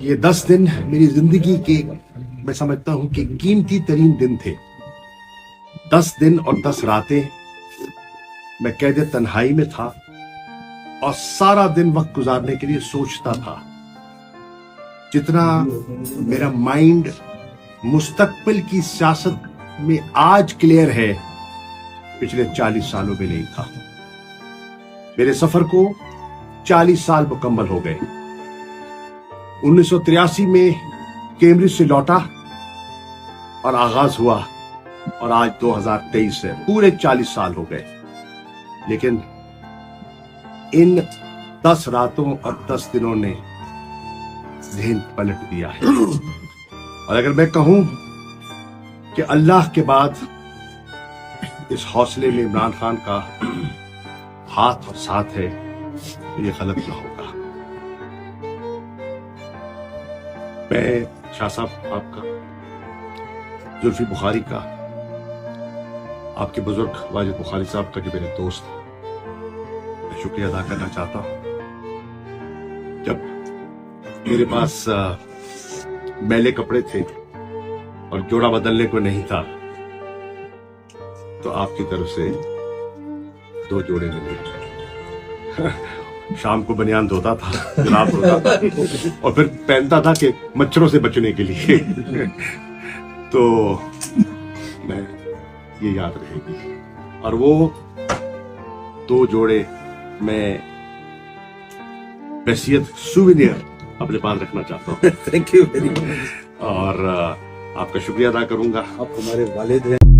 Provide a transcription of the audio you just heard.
ये 10 दिन मेरी जिंदगी के मैं समझता हूं कि कीमती तरीन दिन थे। 10 दिन और 10 रातें मैं कैद तन्हाई में था और सारा दिन वक्त गुजारने के लिए सोचता था। जितना मेरा माइंड मुस्तकबिल की सियासत में आज क्लियर है, पिछले 40 सालों में नहीं था। मेरे सफर को 40 साल मुकम्मल हो गए। 1983 में कैम्ब्रिज से लौटा और आगाज हुआ और आज 2023 है, पूरे 40 साल हो गए। लेकिन इन 10 रातों और 10 दिनों ने ज़हन पलट दिया है। और अगर मैं कहूं कि अल्लाह के बाद इस हौसले में इमरान खान का हाथ और साथ है, तो ये गलत ना होगा। मैं शाह साहब आपका, जुल्फी बुखारी का, आपके बुजुर्ग वाजिद बुखारी साहब का, जो मेरे दोस्त, मैं शुक्रिया अदा करना चाहता हूं। जब मेरे पास मैले कपड़े थे और जोड़ा बदलने को नहीं था, तो आपकी तरफ से 2 जोड़े मिले। शाम को बनियान धोता था, जुलाब धोता था और फिर पहनता था कि मच्छरों से बचने के लिए। तो मैं ये याद रहेगी। और वो 2 जोड़े मैं वसीयत सुविनियर अपने पास रखना चाहता हूँ। Thank you very much. और आपका शुक्रिया अदा करूंगा। आप हमारे वालिद हैं।